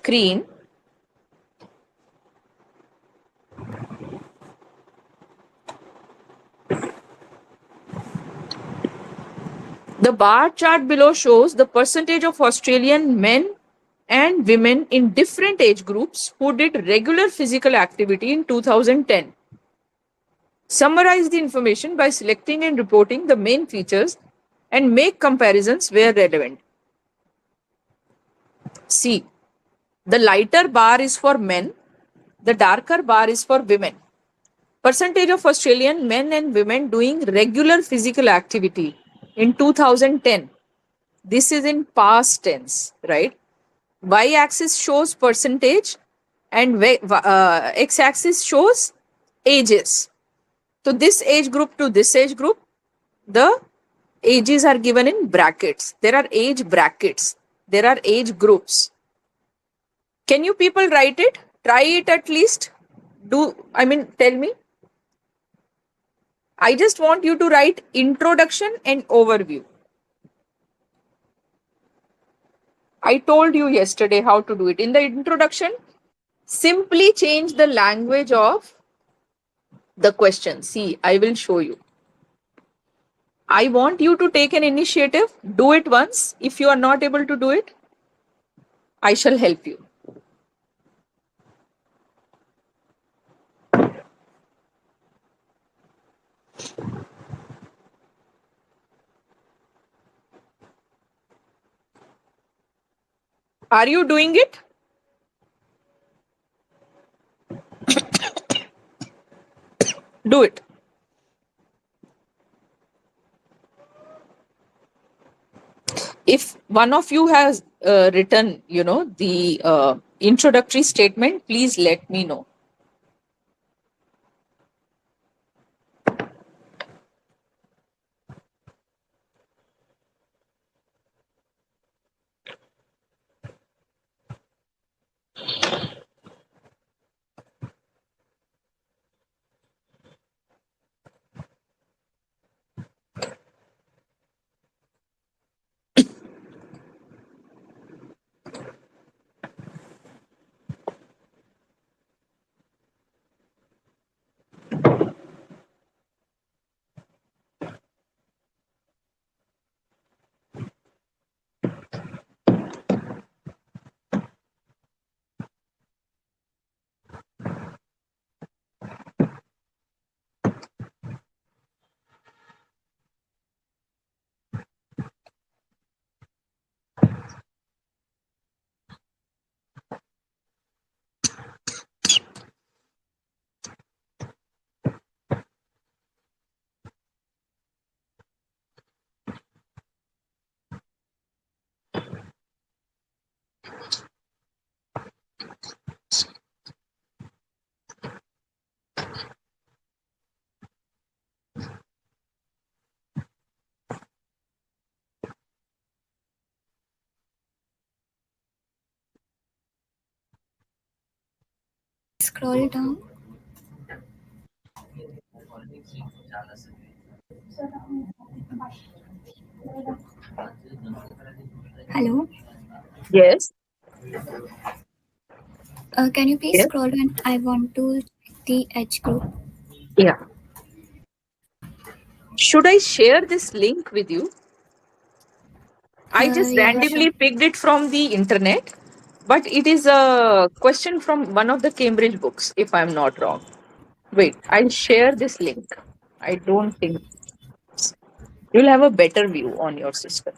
screen, the bar chart below shows the percentage of Australian men and women in different age groups who did regular physical activity in 2010. Summarize the information by selecting and reporting the main features and make comparisons where relevant. C. The lighter bar is for men, the darker bar is for women. Percentage of Australian men and women doing regular physical activity in 2010. This is in past tense, right? Y-axis shows percentage and X-axis shows ages. So this age group to this age group, the ages are given in brackets. There are age brackets. There are age groups. Can you people write it? Try it at least. Tell me. I just want you to write introduction and overview. I told you yesterday how to do it. In the introduction, simply change the language of the question. See, I will show you. I want you to take an initiative. Do it once. If you are not able to do it, I shall help you. Are you doing it? Do it. If one of you has written, the introductory statement, please let me know. Scroll down. Hello. Yes. Can you please Yes. scroll when I want to check the age group? Yeah. Should I share this link with you? I just Yeah, randomly sure. picked it from the internet, but it is a question from one of the Cambridge books, if I'm not wrong. Wait, I'll share this link. I don't think you'll have a better view on your system.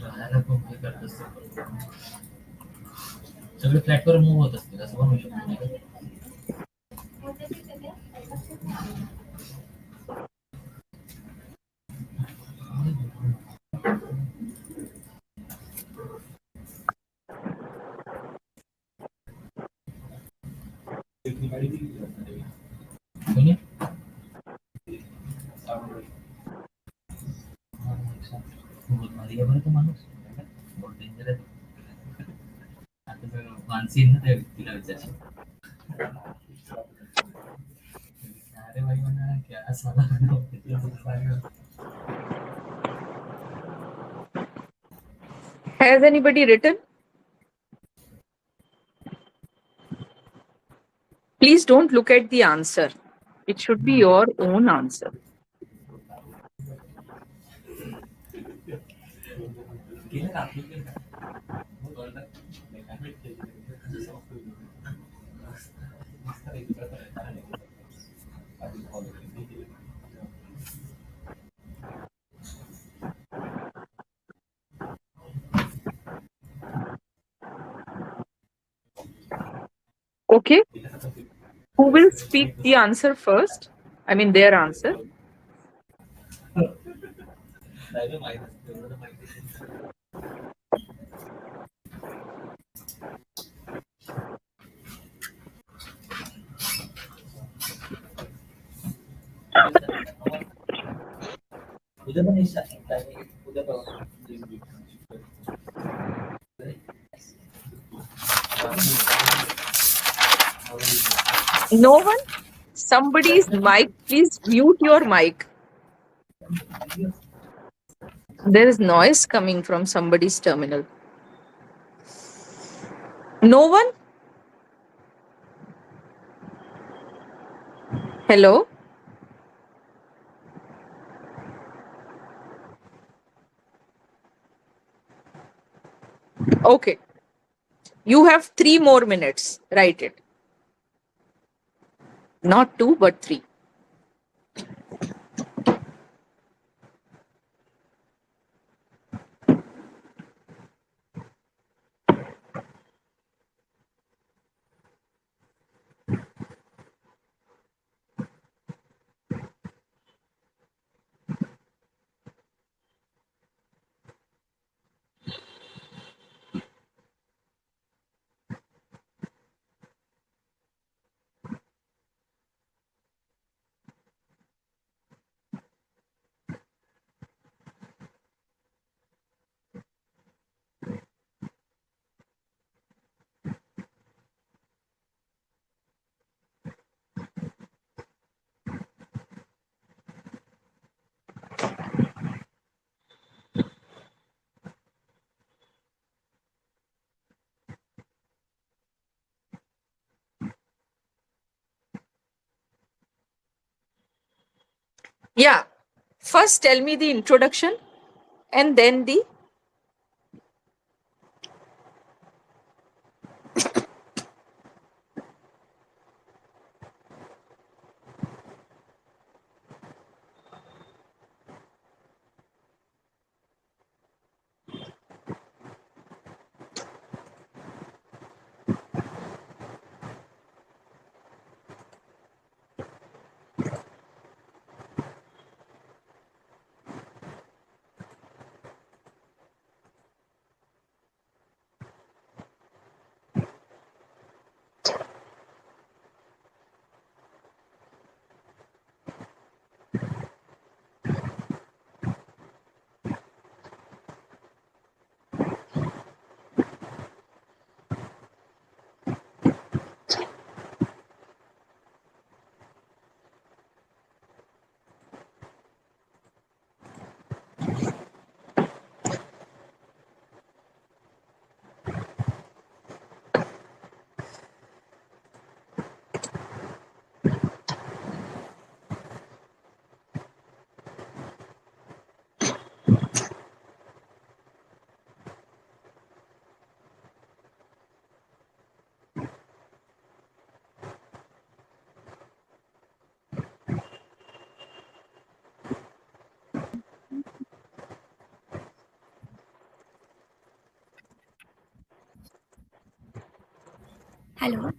राहायला खूप हे करत असते सगळे फ्लॅटवर move होत असतील असं पण होऊ शकतं नाही का? कोणी? बहुत भारी आहे बरं तो माणूस बहुत डेंजर आहे आता सगळं मानसी आहे ना त्या व्यक्तीला विचारशील अरे भाई म्हणा क्या साला Has anybody written? Please don't look at the answer. It should be your own answer. केलं का आपलं केलं का Okay. Who will speak the answer first? I mean, their answer. नाही रे माहित असतं एवढं तर माहिती आहे. उद्या पण उद्या No one? Somebody's mic. Please mute your mic. There is noise coming from somebody's terminal. No one? Hello? Okay. You have 3 more minutes. Write it. Not 2, but 3. Yeah. First, tell me the introduction and then the. Hello.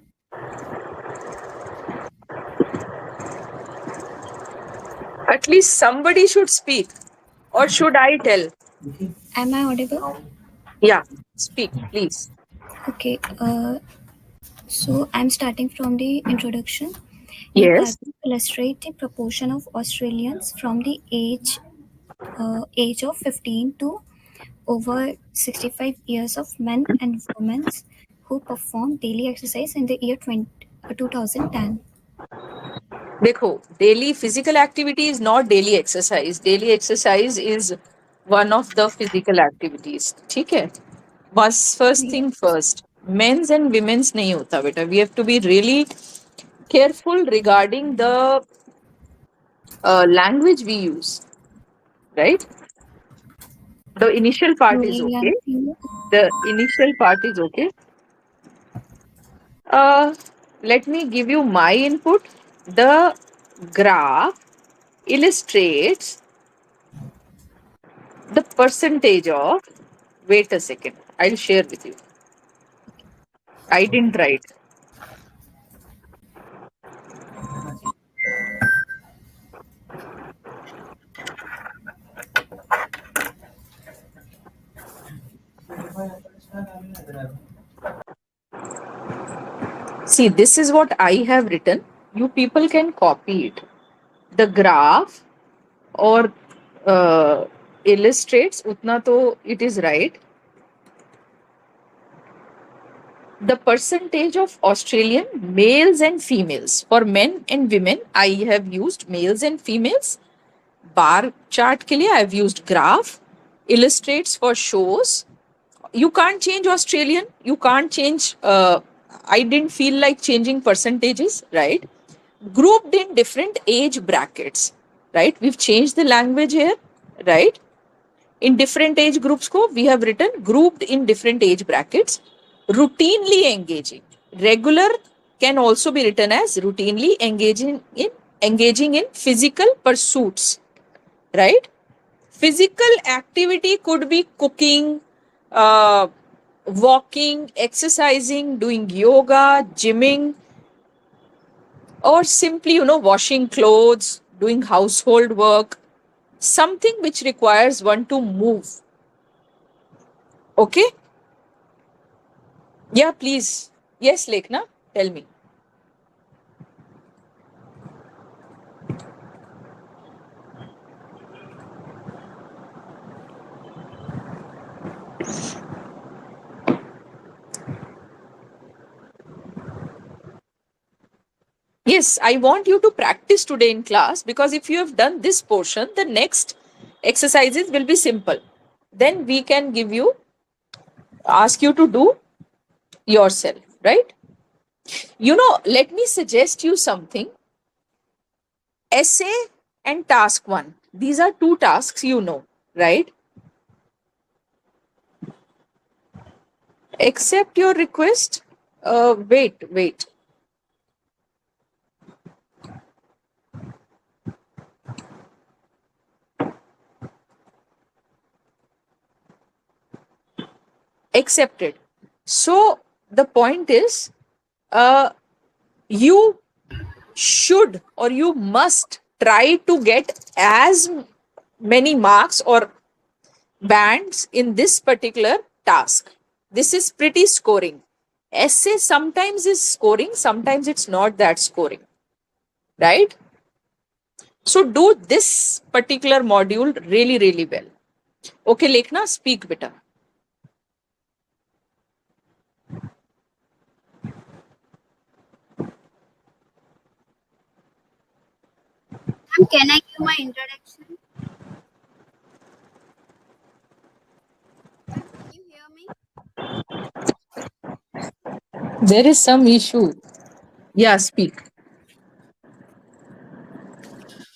At least somebody should speak. Or should I tell? Am I audible? Yeah, speak, please. Okay. So I'm starting from the introduction. The Yes. cartoon illustrates the proportion of Australians from the age of 15 to over 65 years of men and women who perform daily exercise in the year 2010. देखो, daily physical activity is not daily exercise. Daily exercise is one of the physical activities. ठीक है? First thing first, men's and women's नहीं होता बेटा. We have to be really careful regarding the language we use, right? The initial part is Male okay. and female. The initial part is okay. Let me give you my input. The graph illustrates the percentage of. Wait a second. I'll share with you. I didn't write. See, this is what I have written. You people can copy it. The graph or illustrates, utna to it is right. The percentage of Australian males and females. For men and women, I have used males and females. Bar chart ke liye I have used graph. Illustrates for shows. You can't change Australian. You can't change. I didn't feel like changing percentages, right? Grouped in different age brackets, right? We've changed the language here, right? In different age groups ko we have written grouped in different age brackets. Routinely engaging. Regular can also be written as routinely engaging in physical pursuits, right? Physical activity could be cooking, walking, exercising, doing yoga, gymming, or simply, washing clothes, doing household work, something which requires one to move. Okay? Yeah, please. Yes, Lekhna, tell me. Yes, I want you to practice today in class, because if you have done this portion, the next exercises will be simple. Then we can ask you to do yourself, right? Let me suggest you something. Essay and task 1. These are two tasks, right? Accept your request. Wait. Accepted. So the point is, you should or you must try to get as many marks or bands in this particular task. This is pretty scoring. Essay sometimes is scoring, sometimes it's not that scoring, right? So do this particular module really, really well. Okay, Lekhna, speak beta. Can I give my introduction? Can you hear me? There is some issue. Yeah, speak.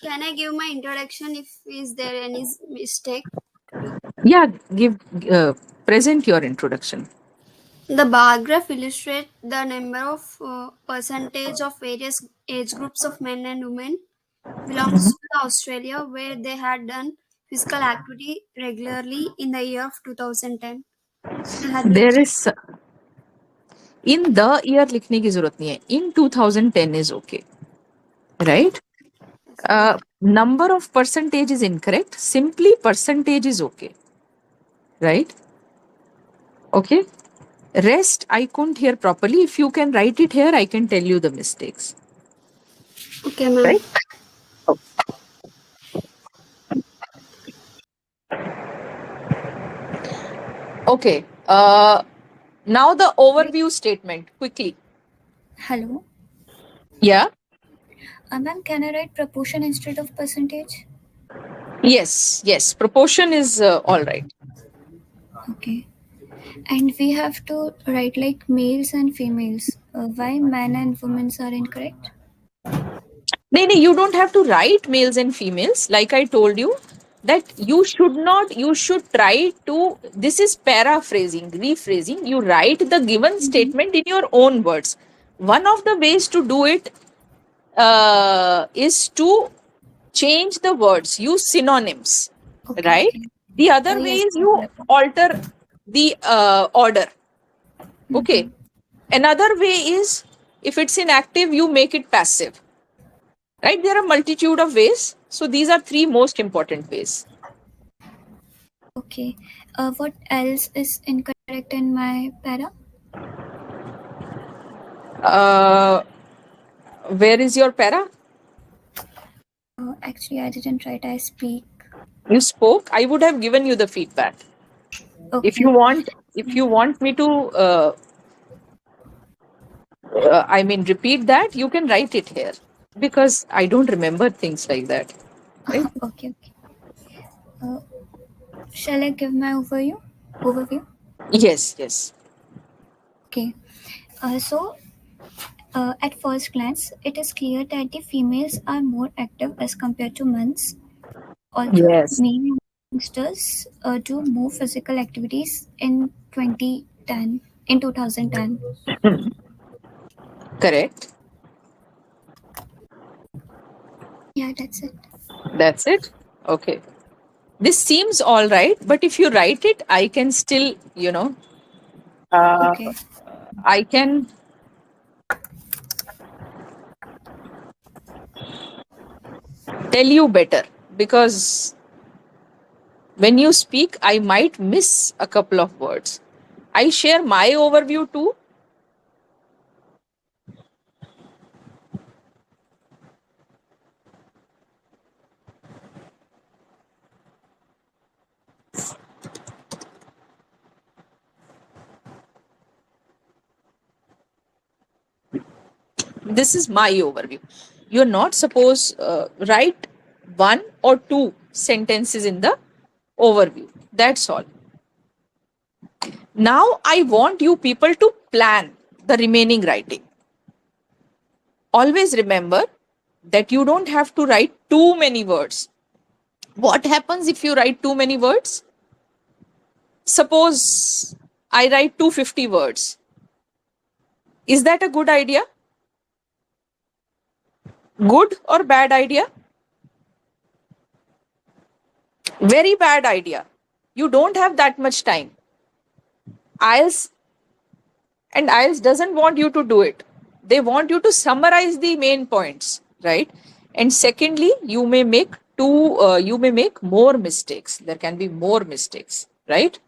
Can I give my introduction if is there any mistake? Yeah, present your introduction. The bar graph illustrates the number of percentage of various age groups of men and women belongs to Australia where they had done physical activity regularly in the year of 2010. There is In the year लिखने की जरूरत नहीं है. In 2010 is okay. Right? Number of percentage is incorrect. Simply percentage is okay. Right? Okay. Rest I couldn't hear properly. If you can write it here, I can tell you the mistakes. Okay, ma'am. Right? Okay. Now the overview statement quickly. Hello. Yeah. Ma'am, can I write proportion instead of percentage? Yes. Yes. Proportion is all right. Okay. And we have to write like males and females. Why men and women are incorrect? No, you don't have to write males and females. Like I told you, that you should not, you should try to, this is paraphrasing, rephrasing. You write the given statement in your own words. One of the ways to do it is to change the words, use synonyms, Okay, right? okay. The other way Yes, is you alter the order. Okay. Another way is, if it's inactive, you make it passive. Right? There are a multitude of ways. So these are three most important ways. Okay. What else is incorrect in my para? Where is your para? Actually, I didn't write. I speak. You spoke. I would have given you the feedback. Okay. If you want me to, repeat that, you can write it here, because I don't remember things like that. Right? Okay, okay. Shall I give my overview? Yes, yes. Okay. At first glance, it is clear that the females are more active as compared to men's. Although Yes. male youngsters do more physical activities in 2010. Correct. Yeah, that's it. That's it. Okay. This seems all right, but if you write it, I can still, Okay. I can tell you better, because when you speak, I might miss a couple of words. I share my overview too. This is my overview. You're not supposed write one or two sentences in the overview. That's all. Now I want you people to plan the remaining writing. Always remember that you don't have to write too many words. What happens if you write too many words? Suppose I write 250 words. Is that a good idea? Good or bad idea? Very bad idea. You don't have that much time. IELTS doesn't want you to do it. They want you to summarize the main points, right? And secondly, you may make more mistakes. There can be more mistakes, right?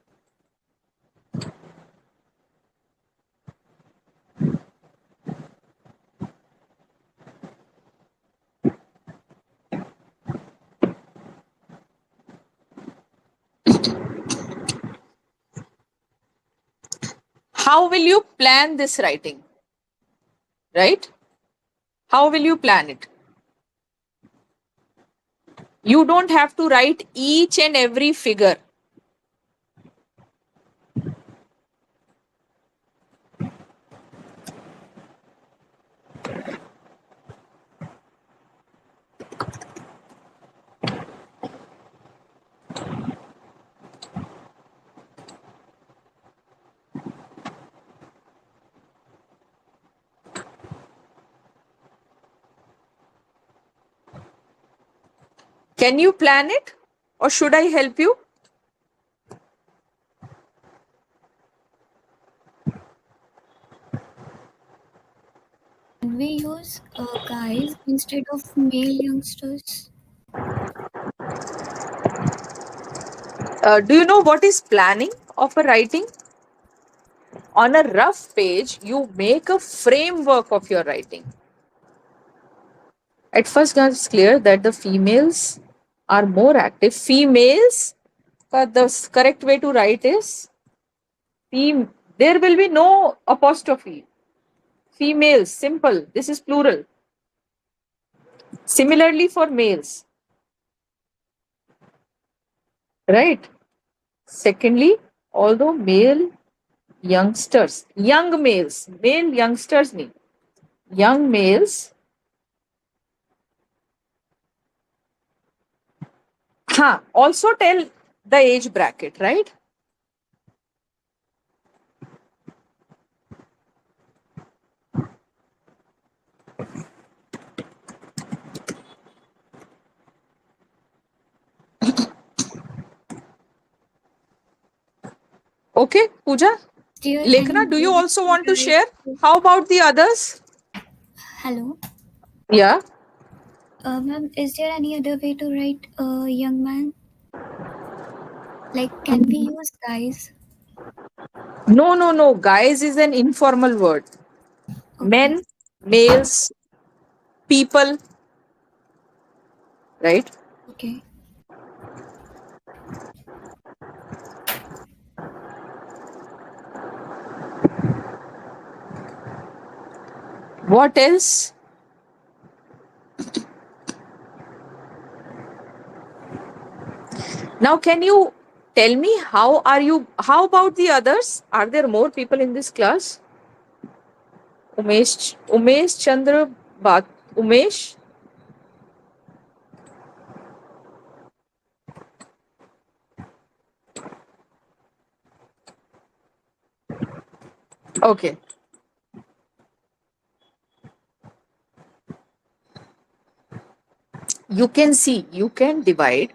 How will you plan this writing? Right? How will you plan it? You don't have to write each and every figure. Can you plan it, or should I help you? can we use guys instead of male youngsters? Do you know what is planning of a writing? On a rough page, you make a framework of your writing. At first glance, it's clear that the females are more active. Females, the correct way to write is there will be no apostrophe. Females, simple. This is plural. Similarly for males. Right? Secondly, although male youngsters, young males, male youngsters nahi, young males, also tell the age bracket, right? Okay, Pooja? Dear, Lekhana, do you also want to share? How about the others? Hello. Yeah. Ma'am, is there any other way to write a young man? Like, can we use guys? No. Guys is an informal word. Okay. Men, males, people, right? Okay. What else? Now, can you tell me how about the others? Are there more people in this class? Umesh Chandra Bhat. Umesh? Okay. You can see, you can divide.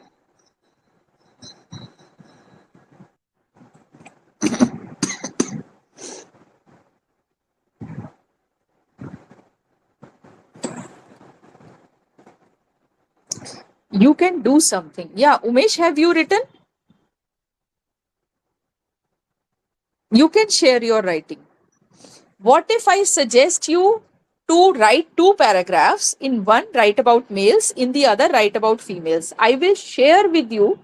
You can do something. Yeah, Umesh, have you written? You can share your writing. What if I suggest you to write 2 paragraphs? In one, write about males, in the other, write about females. I will share with you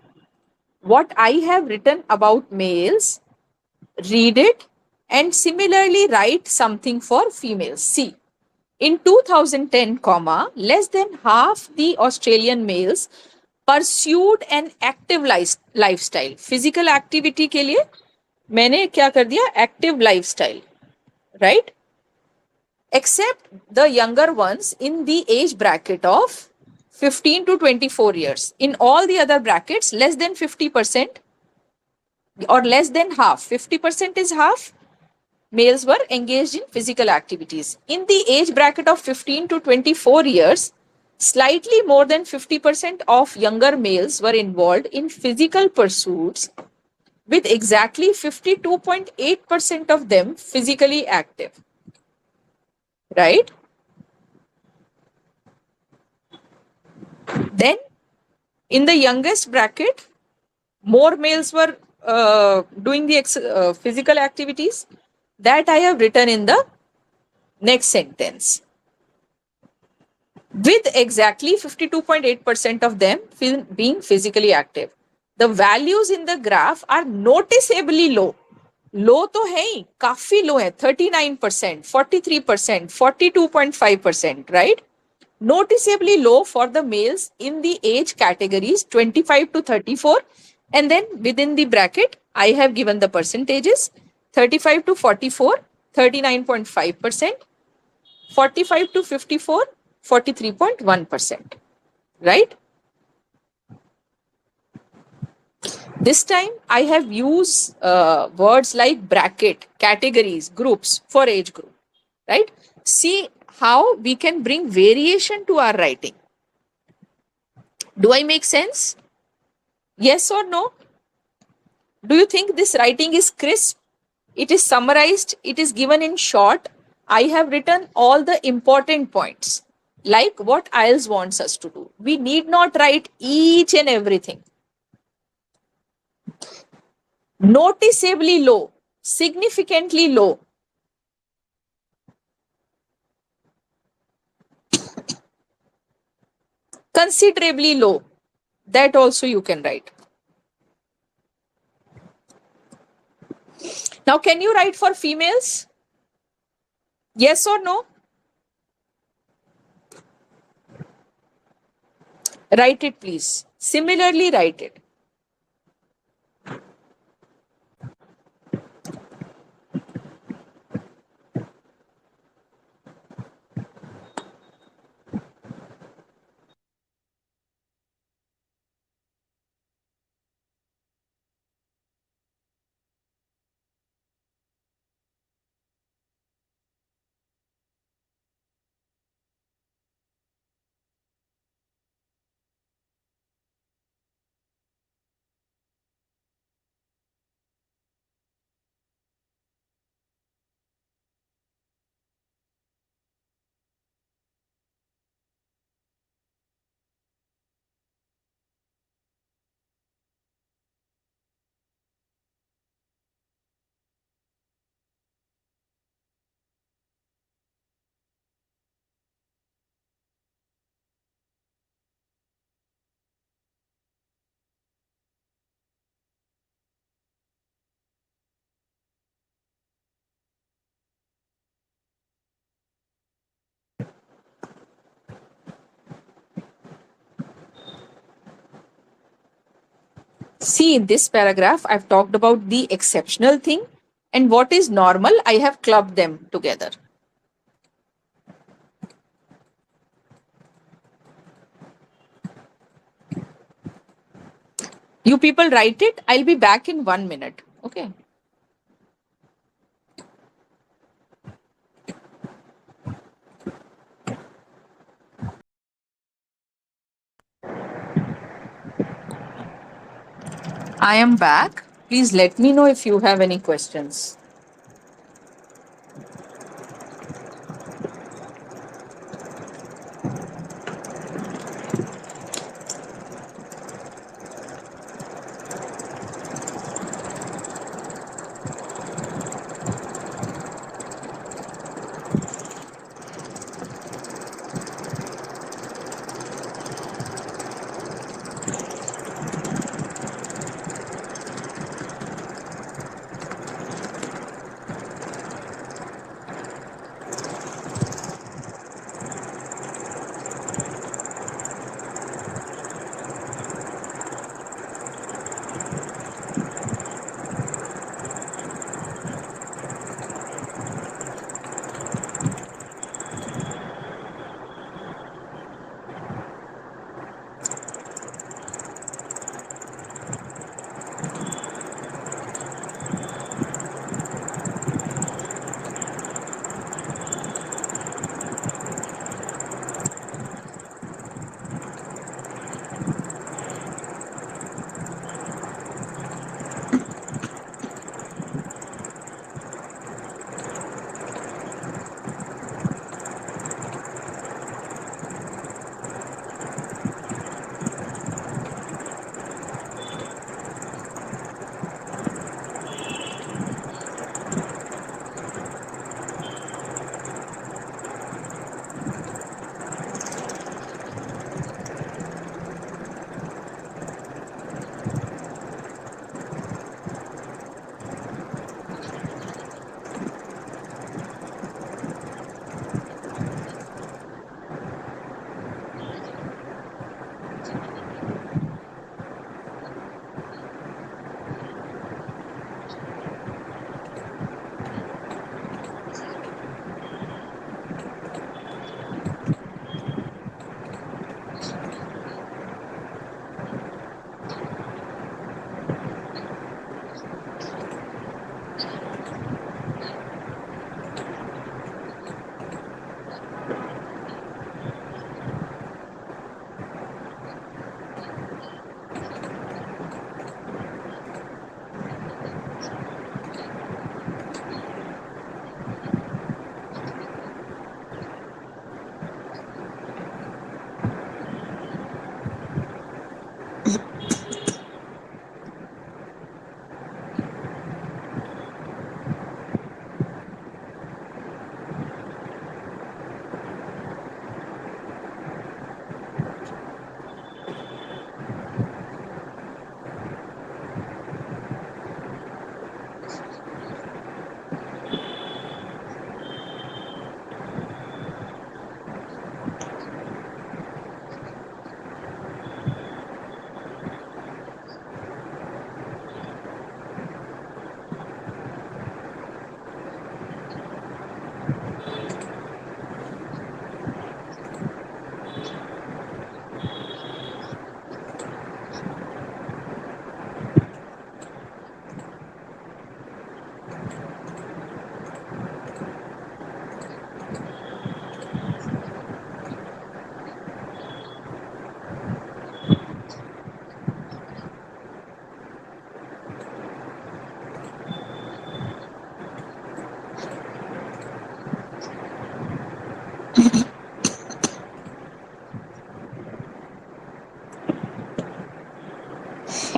what I have written about males, read it, and similarly write something for females. See, in 2010, less than half the Australian males pursued an active lifestyle. Physical activity के लिए मैंने क्या कर दिया? Active lifestyle, right? Except the younger ones in the age bracket of 15 to 24 years. In all the other brackets, less than 50% or less than half, 50% is half, males were engaged in physical activities. In the age bracket of 15 to 24 years, slightly more than 50% of younger males were involved in physical pursuits, with exactly 52.8% of them physically active. Right? Then, in the youngest bracket, more males were doing the physical activities. That I have written in the next sentence. With exactly 52.8% of them being physically active. The values in the graph are noticeably low. Low तो है ही, काफी low है, 39%, 43%, 42.5%, right? Noticeably low for the males in the age categories 25 to 34, and then within the bracket I have given the percentages: 35 to 44, 39.5%, 45 to 54, 43.1%, right? This time I have used words like bracket, categories, groups for age group, right? See how we can bring variation to our writing. Do I make sense? Yes or no? Do you think this writing is crisp? It is summarized, it is given in short, I have written all the important points, like what IELTS wants us to do. We need not write each and everything. Noticeably low, significantly low. Considerably low. That also you can write. Now, can you write for females? Yes or no? Write it, please. Similarly, write it. See, in this paragraph, I've talked about the exceptional thing, and what is normal, I have clubbed them together. You people write it. I'll be back in 1 minute. Okay. I am back. Please let me know if you have any questions.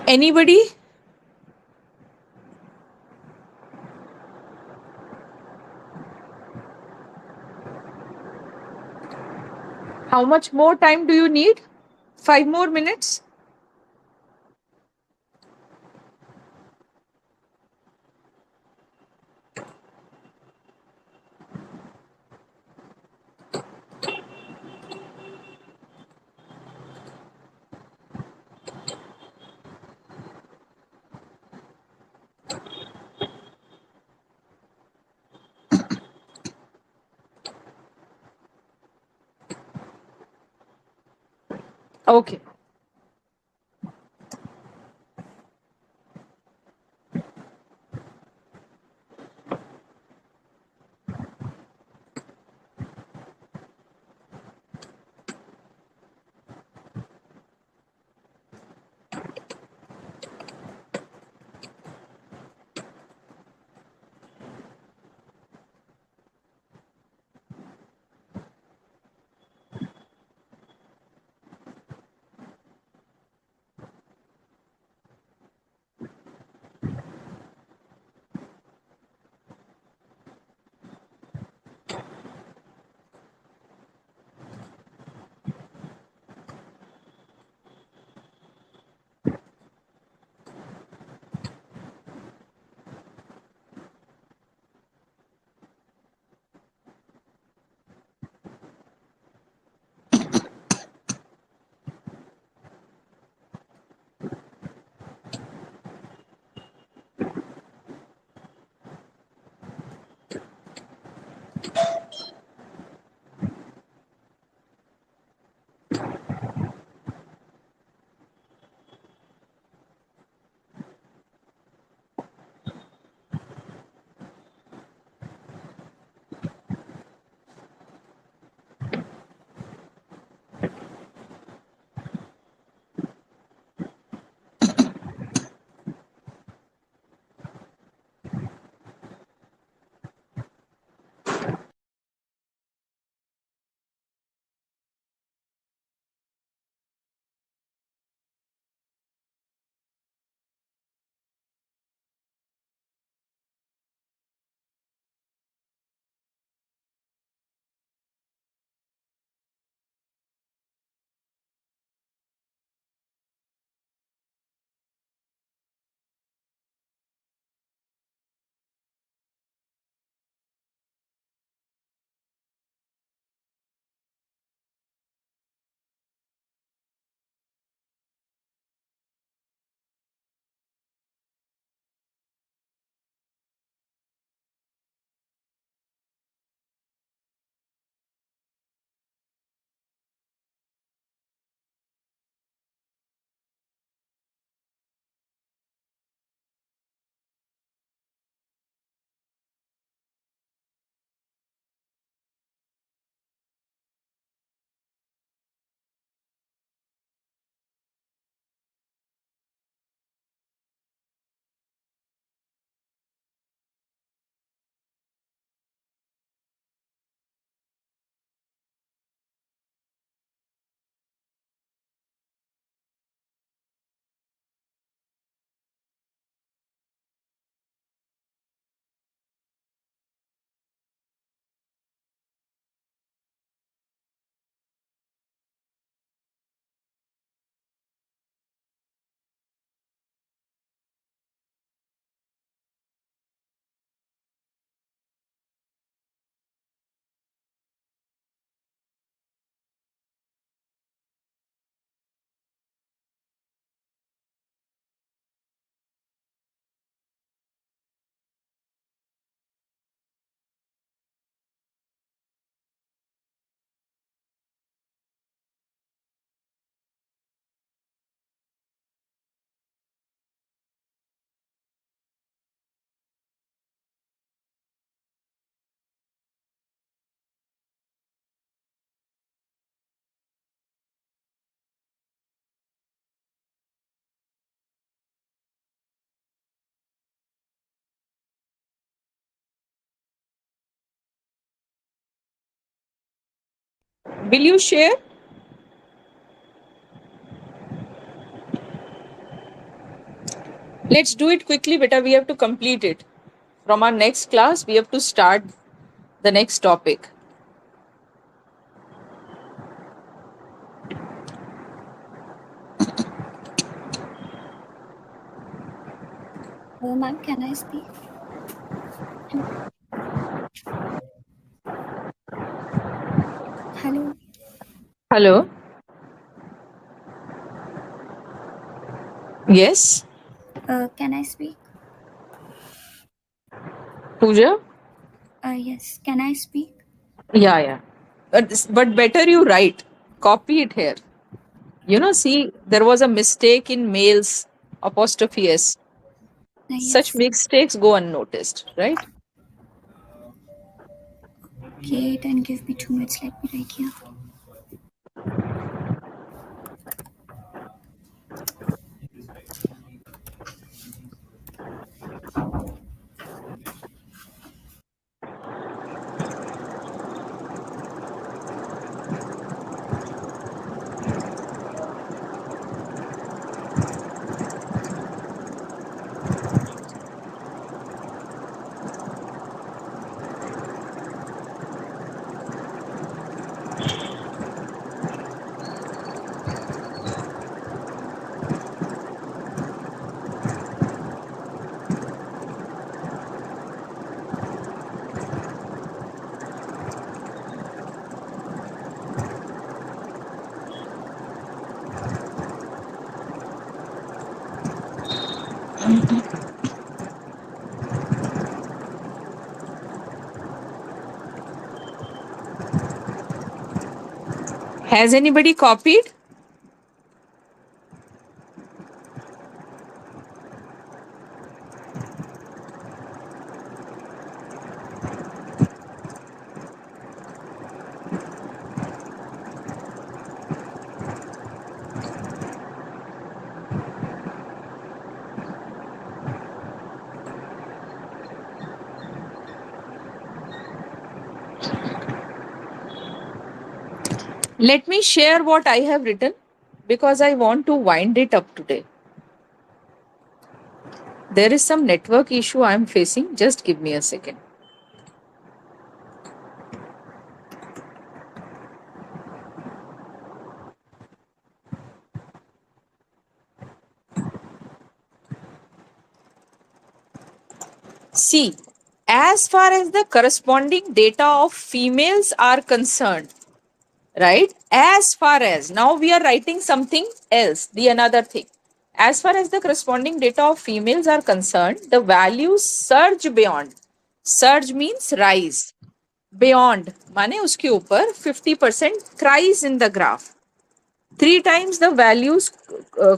Anybody? How much more time do you need? 5 more minutes? Okay. Will you share? Let's do it quickly, beta. We have to complete it. From our next class, we have to start the next topic. Ma'am, can I speak? Hello. Hello. Yes, Can I speak? Pooja? Yes. Can I speak? Yeah. But better you write. Copy it here. See, there was a mistake in mails, apostrophe S. Such Yes. mistakes go unnoticed, right? Okay, then give me 2 minutes. Let me write here. Has anybody copied? Let me share what I have written because I want to wind it up today. There is some network issue I am facing. Just give me a second. See, as far as the corresponding data of females are concerned, right? As far as now we are writing something else, the another thing. As far as the corresponding data of females are concerned, the values surge beyond. Surge means rise. Beyond माने उसके ऊपर 50% rise in the graph. 3 times the values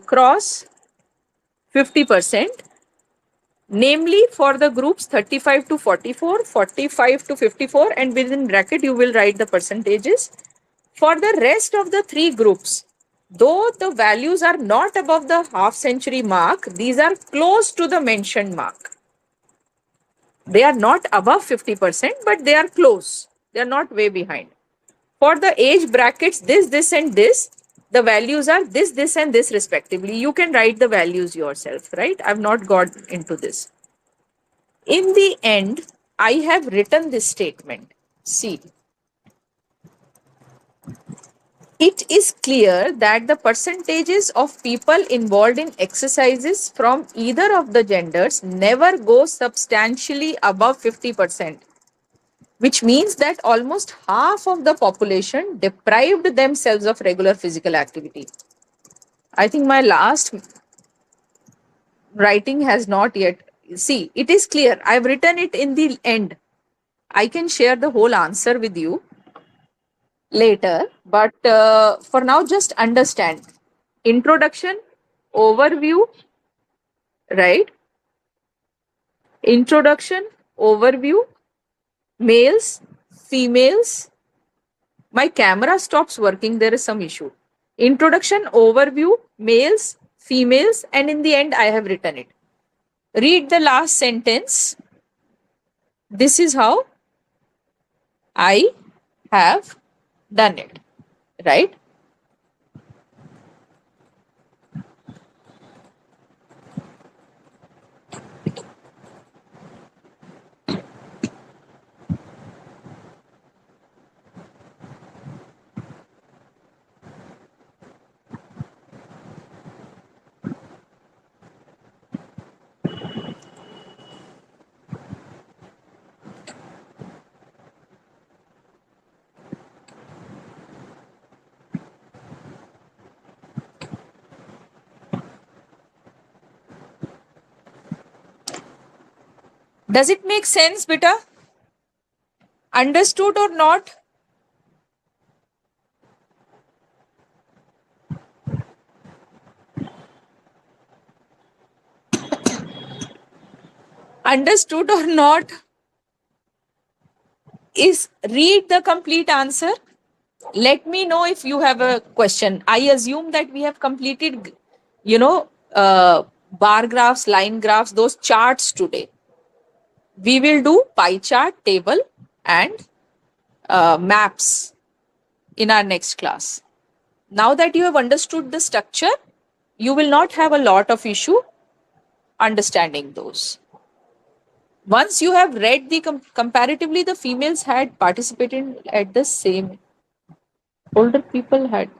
cross 50%, namely for the groups 35 to 44, 45 to 54, and within bracket you will write the percentages. For the rest of the 3 groups, though the values are not above the half century mark, these are close to the mentioned mark. They are not above 50%, but they are close. They are not way behind. For the age brackets, this, and this, the values are this, and this respectively. You can write the values yourself, right? I've not got into this. In the end, I have written this statement. See, it is clear that the percentages of people involved in exercises from either of the genders never go substantially above 50%, which means that almost half of the population deprived themselves of regular physical activity. I think my last writing has not yet. See, it is clear. I've written it in the end. I can share the whole answer with you later, but for now, just understand. Introduction, overview, right? Introduction, overview, males, females. My camera stops working. There is some issue. Introduction, overview, males, females, and in the end, I have written it. Read the last sentence. This is how I have done it, right? Does it make sense, beta? Understood or not? Understood or not? Is read the complete answer. Let me know if you have a question. I assume that we have completed, bar graphs, line graphs, those charts today. We will do pie chart, table, and maps in our next class. Now that you have understood the structure, you will not have a lot of issue understanding those. Once you have read the comparatively, the females had participated at the same. Older people had.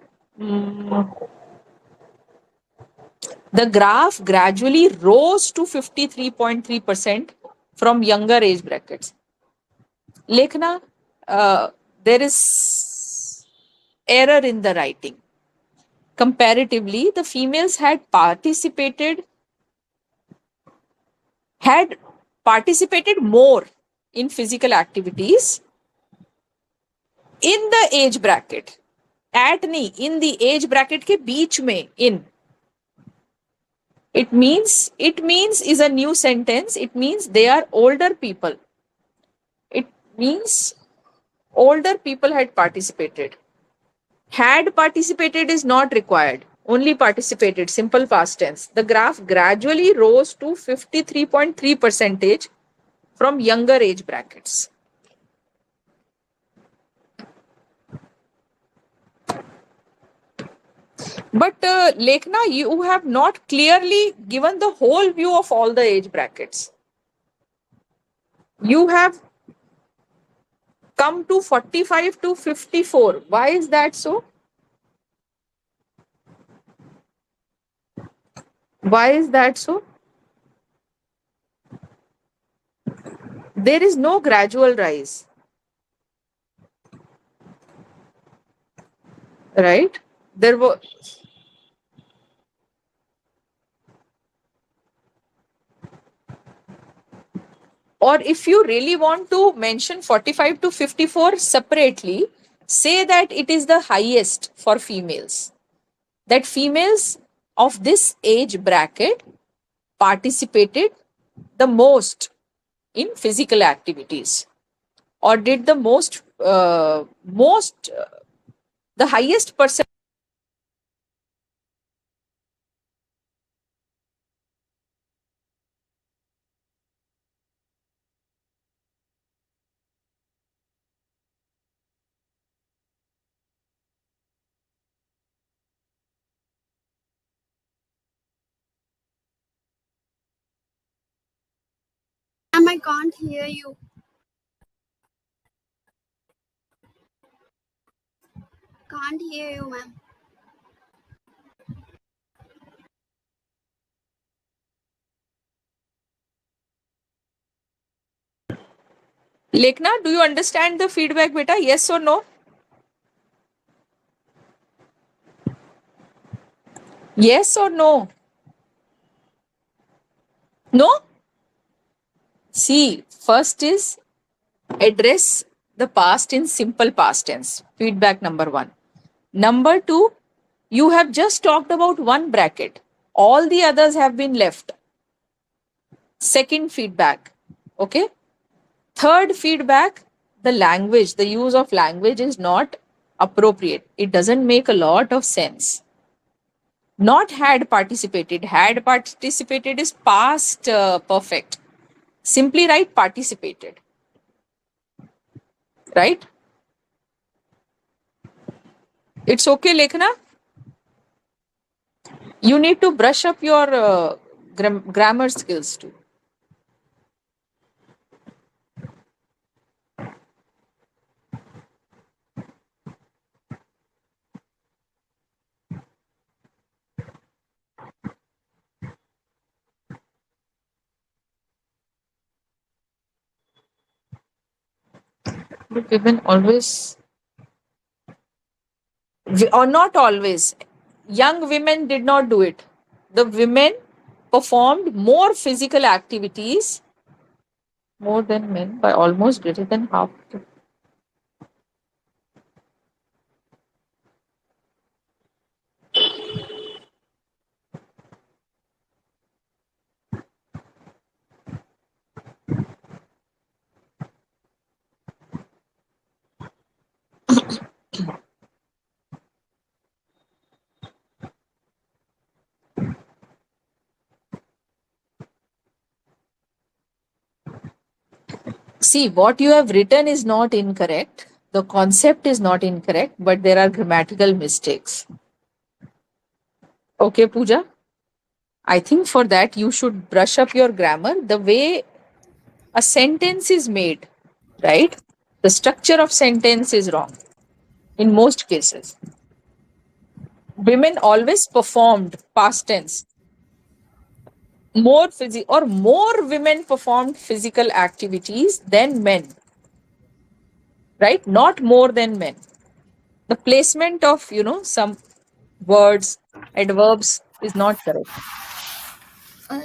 The graph gradually rose to 53.3% from younger age brackets. Lekhna, there is error in the writing. Comparatively, the females had participated more in physical activities in the age bracket. At नहीं, in the age bracket के बीच में, in. It means is a new sentence. It means they are older people. It means older people had participated. Had participated is not required. Only participated, simple past tense. The graph gradually rose to 53.3% from younger age brackets. But Lekhna, you have not clearly given the whole view of all the age brackets. You have come to 45 to 54. Why is that so? Why is that so? There is no gradual rise. Right? There was. Or if you really want to mention 45 to 54 separately, say that it is the highest for females. That females of this age bracket participated the most in physical activities, or did the the highest percent. Ma'am, I can't hear you. Can't hear you, ma'am. Lekhna, do you understand the feedback, beta? Yes or no? Yes or no? No? See, first is address the past in simple past tense. Feedback number 1. Number 2, you have just talked about one bracket. All the others have been left. Second feedback. Okay. Third feedback, the language, the use of language is not appropriate. It doesn't make a lot of sense. Not had participated. Had participated is past perfect. Simply write participated. Right? It's okay, Lekhna. You need to brush up your grammar skills too. But women always, or not always, young women did not do it. The women performed more physical activities more than men by almost greater than half. See, what you have written is not incorrect. The concept is not incorrect, but there are grammatical mistakes. Okay, Pooja? I think for that you should brush up your grammar. The way a sentence is made, right? The structure of sentence is wrong in most cases. Women always performed past tense. More women performed physical activities than men. Right? Not more than men. The placement of, some words, adverbs is not correct.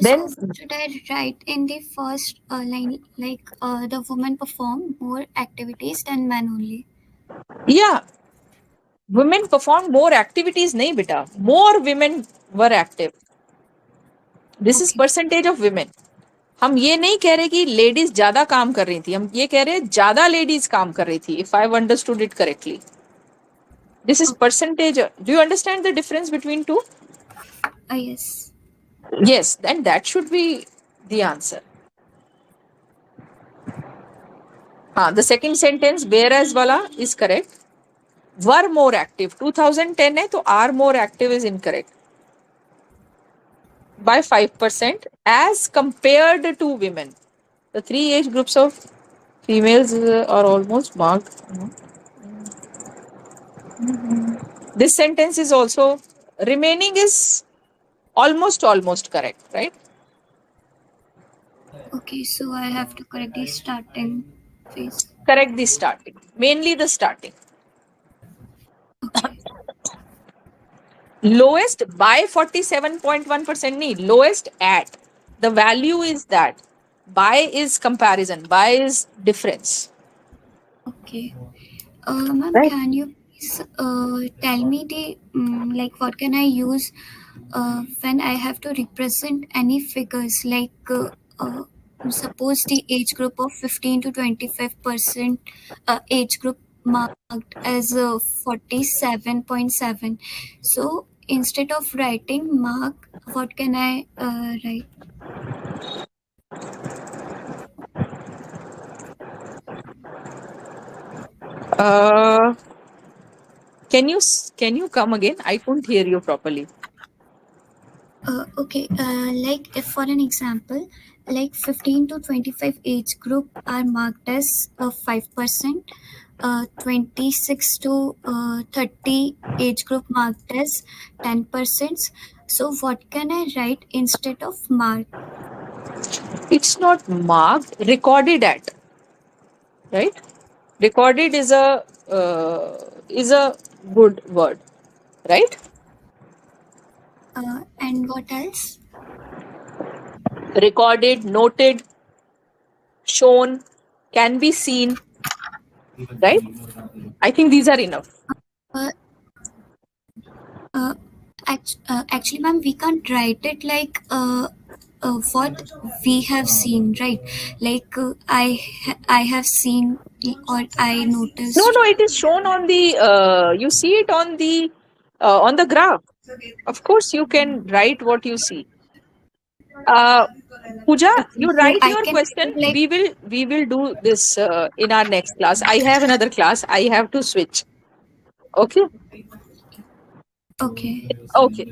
Then So should I write in the first line like the women perform more activities than men only? yeah, women performed more activities, nahi beta. More women were active. This is Okay. percentage of women. हम ये नहीं कह रहे कि ladies ज्यादा काम कर रही थी, हम ये कह रहे हैं ज्यादा लेडीज काम कर रही थी. If I have understood it correctly, this is percentage. Do you understand the difference between two? Yes. Yes, then that should be the answer. The second sentence, whereas wala is correct. Were more active. 2010 है तो are more active is incorrect by 5% as compared to women. The three age groups of females are almost marked. This sentence is also remaining is almost correct, right? Okay, so I have to correct the starting phase. Correct the starting, mainly the starting. Okay. Lowest by 47.1%, nahi, lowest at. The value is that. By is comparison, by is difference. Okay. Ma'am, Right. can you please tell me the like what can I use when I have to represent any figures like suppose the age group of 15 to 25% age group marked as 47.7. So instead of writing mark, what can I write? Can you come again? I couldn't hear you properly. Okay, like if for an example, like 15 to 25 age group are marked as 5%, 26 to 30 age group marked as 10%. So what can I write instead of mark? It's not marked, recorded at. Right? Recorded is a good word, right? And what else? Recorded, noted, shown, can be seen, right? I think these are enough. Actually, ma'am, we can't write it like what we have seen, right? Like I have seen or I noticed. No, it is shown on the. You see it on the graph. Of course, you can write what you see. Pooja, you write your question. Like, We will do this in our next class. I have another class. I have to switch. Okay. Okay. Okay.